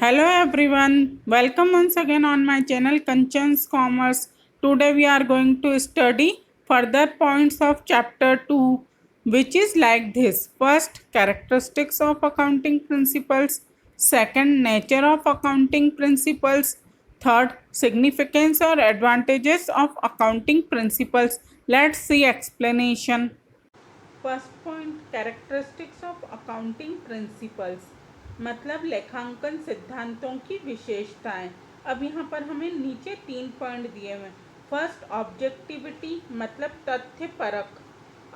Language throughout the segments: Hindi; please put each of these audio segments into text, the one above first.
Hello everyone, welcome once again on my channel Kanchan's Commerce. Today we are going to study further points of chapter 2, which is like this. First, characteristics of accounting principles. Second, nature of accounting principles. Third, significance or advantages of accounting principles. Let's see explanation. First point characteristics of accounting principles मतलब लेखांकन सिद्धांतों की विशेषताएं। अब यहाँ पर हमें नीचे 3 पॉइंट दिए हुए हैं। फर्स्ट, ऑब्जेक्टिविटी मतलब तथ्य परक।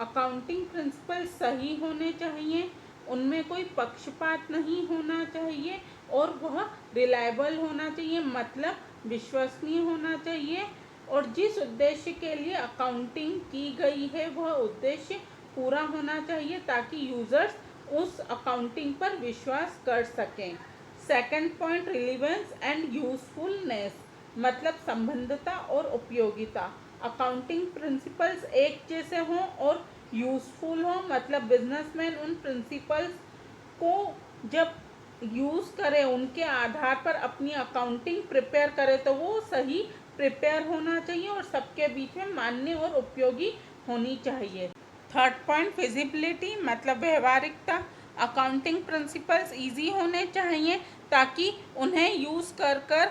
अकाउंटिंग प्रिंसिपल सही होने चाहिए, उनमें कोई पक्षपात नहीं होना चाहिए और वह रिलायबल होना चाहिए मतलब विश्वसनीय होना चाहिए, और जिस उद्देश्य के लिए अकाउंटिंग की गई है वह उद्देश्य पूरा होना चाहिए ताकि यूजर्स उस अकाउंटिंग पर विश्वास कर सकें। Second point, relevance and usefulness मतलब संबंधता और उपयोगिता। अकाउंटिंग प्रिंसिपल्स एक जैसे हों और यूजफुल हों मतलब बिजनेसमैन उन प्रिंसिपल्स को जब यूज़ करे उनके आधार पर अपनी अकाउंटिंग प्रिपेयर करे तो वो सही प्रिपेयर होना चाहिए और सबके बीच में मान्य और उपयोगी होनी चाहिए। थर्ड पॉइंट, फिजिबिलिटी मतलब व्यवहारिकता। अकाउंटिंग प्रिंसिपल्स इजी होने चाहिए ताकि उन्हें यूज़ कर कर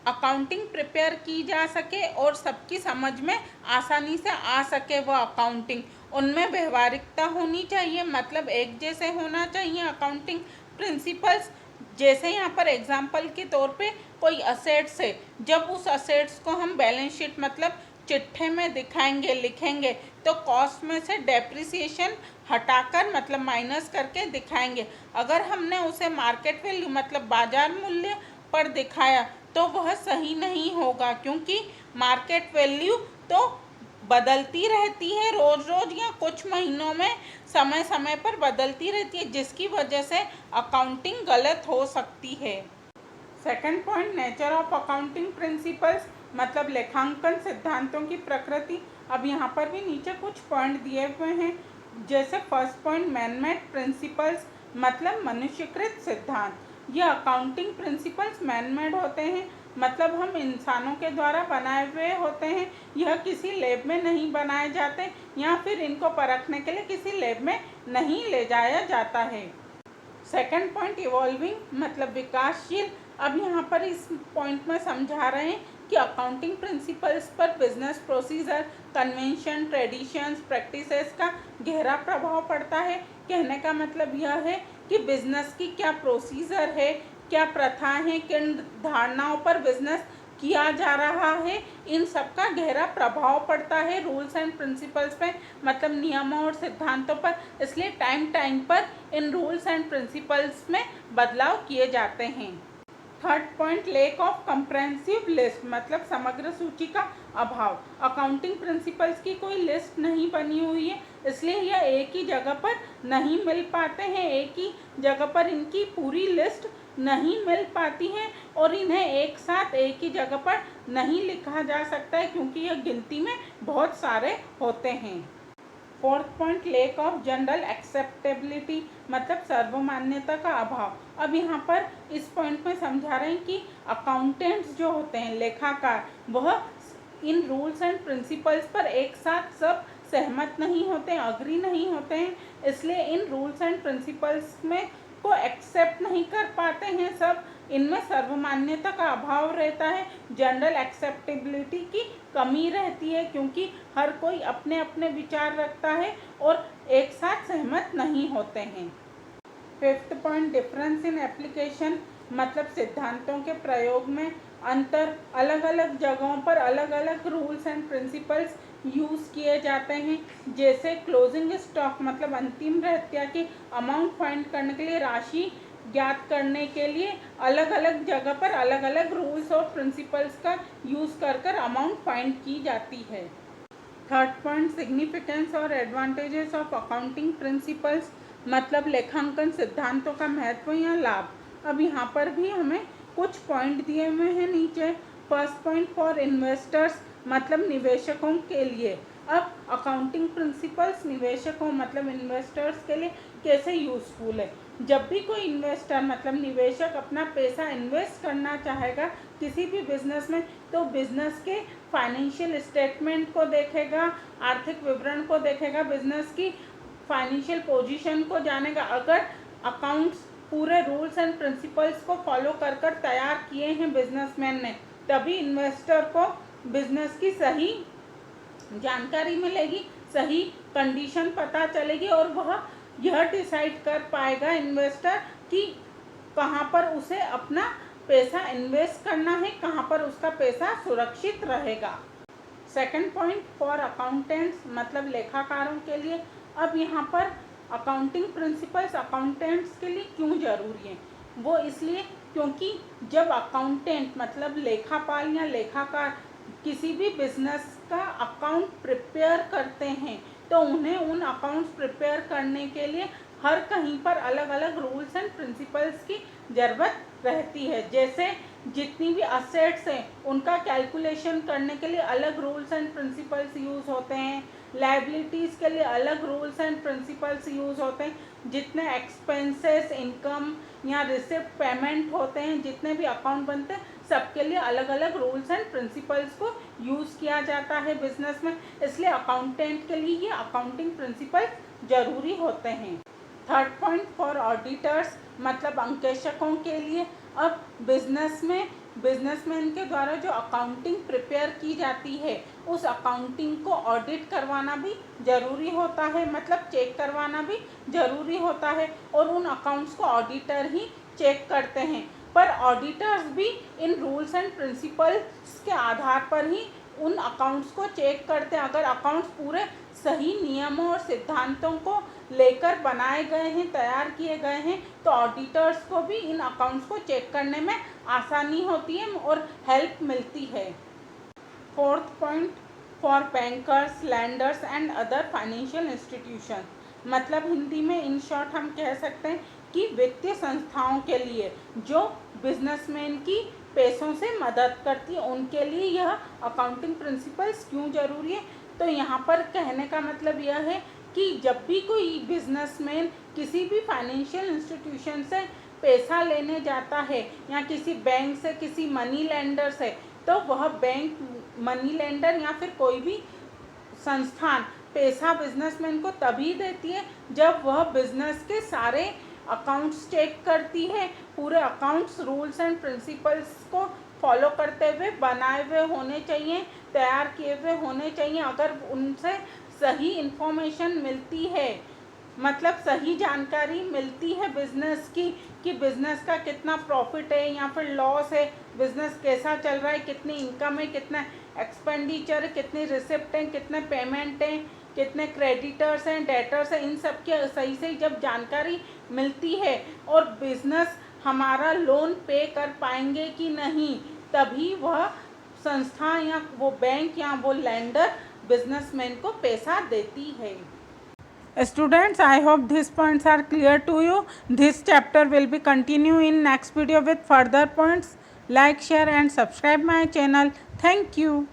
अकाउंटिंग प्रिपेयर की जा सके और सबकी समझ में आसानी से आ सके वह अकाउंटिंग। उनमें व्यवहारिकता होनी चाहिए मतलब एक जैसे होना चाहिए अकाउंटिंग प्रिंसिपल्स। जैसे यहाँ पर एग्जाम्पल के तौर पे कोई असेट्स है, जब उस असेट्स को हम बैलेंस शीट मतलब चिट्ठे में दिखाएंगे लिखेंगे तो कॉस्ट में से डेप्रिसिएशन हटाकर मतलब माइनस करके दिखाएंगे। अगर हमने उसे मार्केट वैल्यू मतलब बाजार मूल्य पर दिखाया तो वह सही नहीं होगा, क्योंकि मार्केट वैल्यू तो बदलती रहती है रोज रोज या कुछ महीनों में समय समय पर बदलती रहती है, जिसकी वजह से अकाउंटिंग गलत हो सकती है। Second point, nature of accounting principles मतलब लेखांकन सिद्धांतों की प्रकृति। अब यहाँ पर भी नीचे कुछ पॉइंट दिए हुए हैं। जैसे first point, man made principles मतलब मनुष्यकृत सिद्धांत। ये अकाउंटिंग प्रिंसिपल्स मैन मेड होते हैं मतलब हम इंसानों के द्वारा बनाए हुए होते हैं। यह किसी लैब में नहीं बनाए जाते या फिर इनको परखने के लिए किसी लैब में नहीं ले जाया जाता है। सेकंड पॉइंट, इवॉल्विंग मतलब विकासशील। अब यहाँ पर इस पॉइंट में समझा रहे हैं कि अकाउंटिंग प्रिंसिपल्स पर business procedure, convention, traditions, practices का गहरा प्रभाव पड़ता है। कहने का मतलब यह है कि बिजनेस की क्या प्रोसीजर है, क्या प्रथाएं हैं, किन धारणाओं पर बिजनेस किया जा रहा है, इन सब का गहरा प्रभाव पड़ता है रूल्स एंड प्रिंसिपल्स पे मतलब नियमों और सिद्धांतों पर। इसलिए टाइम टाइम पर इन रूल्स एंड प्रिंसिपल्स में बदलाव किए जाते हैं। Third point, lake of comprehensive list मतलब समग्र सूची का अभाव। अकाउंटिंग प्रिंसिपल्स की कोई लिस्ट नहीं बनी हुई है, इसलिए यह एक ही जगह पर नहीं मिल पाते हैं, एक ही जगह पर इनकी पूरी लिस्ट नहीं मिल पाती हैं और इन्हें एक साथ एक ही जगह पर नहीं लिखा जा सकता है क्योंकि यह गिनती में बहुत सारे होते हैं। Fourth point, lake of general acceptability मतलब सर्वमान्यता का अभाव। अब यहाँ पर इस पॉइंट में समझा रहे हैं कि अकाउंटेंट्स जो होते हैं, लेखाकार, वह इन रूल्स एंड प्रिंसिपल्स पर एक साथ सब सहमत नहीं होते हैं, अग्री नहीं होते हैं, इसलिए इन रूल्स एंड प्रिंसिपल्स में को एक्सेप्ट नहीं कर पाते हैं सब। इनमें सर्वमान्यता का अभाव रहता है, जनरल एक्सेप्टेबिलिटी की कमी रहती है क्योंकि हर कोई अपने अपने विचार रखता है और एक साथ सहमत नहीं होते हैं। Fifth point, difference in application मतलब सिद्धांतों के प्रयोग में अंतर। अलग अलग जगहों पर अलग अलग रूल्स एंड प्रिंसिपल्स यूज़ किए जाते हैं। जैसे क्लोजिंग स्टॉक मतलब अंतिम रहत्या की अमाउंट फाइंड करने के लिए, राशि ज्ञात करने के लिए अलग अलग जगह पर अलग अलग रूल्स और प्रिंसिपल्स का यूज़ कर कर अमाउंट फाइंड की जाती है। थर्ड पॉइंट, सिग्निफिकेंस और एडवांटेजेस ऑफ अकाउंटिंग प्रिंसिपल्स मतलब लेखांकन सिद्धांतों का महत्व या लाभ। अब यहाँ पर भी हमें कुछ पॉइंट दिए हुए हैं नीचे। फर्स्ट पॉइंट, फॉर इन्वेस्टर्स मतलब निवेशकों के लिए। अब अकाउंटिंग प्रिंसिपल्स निवेशकों मतलब इन्वेस्टर्स के लिए कैसे यूजफुल है। जब भी कोई इन्वेस्टर मतलब निवेशक अपना पैसा इन्वेस्ट करना चाहेगा किसी भी बिजनेस में, तो बिजनेस के फाइनेंशियल स्टेटमेंट को देखेगा, आर्थिक विवरण को देखेगा, बिजनेस की फाइनेंशियल पोजीशन को जानेगा। अगर अकाउंट्स पूरे रूल्स एंड प्रिंसिपल्स को फॉलो कर कर तैयार किए हैं बिजनेसमैन ने, तभी इन्वेस्टर को बिजनेस की सही जानकारी मिलेगी, सही कंडीशन पता चलेगी और वह यह डिसाइड कर पाएगा इन्वेस्टर कि कहाँ पर उसे अपना पैसा इन्वेस्ट करना है, कहाँ पर उसका पैसा सुरक्षित रहेगा। सेकंड पॉइंट, फॉर अकाउंटेंट्स मतलब लेखाकारों के लिए। अब यहाँ पर अकाउंटिंग प्रिंसिपल्स अकाउंटेंट्स के लिए क्यों ज़रूरी हैं? वो इसलिए क्योंकि जब अकाउंटेंट मतलब लेखापाल या लेखाकार किसी भी बिजनेस का अकाउंट प्रिपेयर करते हैं, तो उन्हें उन अकाउंट्स प्रिपेयर करने के लिए हर कहीं पर अलग अलग रूल्स एंड प्रिंसिपल्स की ज़रूरत रहती है। जैसे जितनी भी असेट्स हैं उनका कैलकुलेशन करने के लिए अलग रूल्स एंड प्रिंसिपल्स यूज़ होते हैं, लायबिलिटीज़ के लिए अलग रूल्स एंड प्रिंसिपल्स यूज़ होते हैं, जितने एक्सपेंसेस, इनकम या रिसिप्ट, पेमेंट होते हैं, जितने भी अकाउंट बनते हैं, सबके लिए अलग अलग रूल्स एंड प्रिंसिपल्स को यूज़ किया जाता है बिजनेस में। इसलिए अकाउंटेंट के लिए ये अकाउंटिंग प्रिंसिपल ज़रूरी होते हैं। थर्ड पॉइंट, फॉर ऑडिटर्स मतलब अंकेशकों के लिए। अब बिजनेसमैन के द्वारा जो अकाउंटिंग प्रिपेयर की जाती है, उस अकाउंटिंग को ऑडिट करवाना भी ज़रूरी होता है, मतलब चेक करवाना भी ज़रूरी होता है, और उन अकाउंट्स को ऑडिटर ही चेक करते हैं। पर ऑडिटर्स भी इन रूल्स एंड प्रिंसिपल्स के आधार पर ही उन अकाउंट्स को चेक करते हैं। अगर अकाउंट्स पूरे सही नियमों और सिद्धांतों को लेकर बनाए गए हैं, तैयार किए गए हैं, तो ऑडिटर्स को भी इन अकाउंट्स को चेक करने में आसानी होती है और हेल्प मिलती है। Fourth point, for bankers, landers and other financial institution मतलब हिंदी में इन शॉर्ट हम कह सकते हैं कि वित्तीय संस्थाओं के लिए जो बिजनेसमैन की पैसों से मदद करती है, उनके लिए यह अकाउंटिंग प्रिंसिपल्स क्यों ज़रूरी है। तो यहाँ पर कहने का मतलब यह है कि जब भी कोई बिजनेसमैन किसी भी फाइनेंशियल इंस्टीट्यूशन से पैसा लेने जाता है या किसी बैंक से, किसी मनी लेंडर से, तो वह बैंक, मनी लेंडर या फिर कोई भी संस्थान पैसा बिजनेसमैन को तभी देती है जब वह बिजनेस के सारे अकाउंट्स चेक करती है, पूरे अकाउंट्स रूल्स एंड प्रिंसिपल्स को फॉलो करते हुए बनाए हुए होने चाहिए, तैयार किए हुए होने चाहिए। अगर उनसे सही इन्फॉर्मेशन मिलती है, मतलब सही जानकारी मिलती है बिजनेस की कि बिजनेस का कितना प्रॉफिट है या फिर लॉस है, बिजनेस कैसा चल रहा है, कितनी इनकम है, कितना एक्सपेंडिचर है, कितनी रिसिप्ट हैं, कितने पेमेंट हैं, कितने क्रेडिटर्स हैं, डेटर्स हैं, इन सब के सही से जब जानकारी मिलती है और बिजनेस हमारा लोन पे कर पाएंगे कि नहीं, तभी वह संस्था या वो बैंक या वो लेंडर बिजनेसमैन को पैसा देती है। Students, I hope these points are clear to you. This chapter will be continue in next video with further points. Like, share and subscribe my channel. Thank you.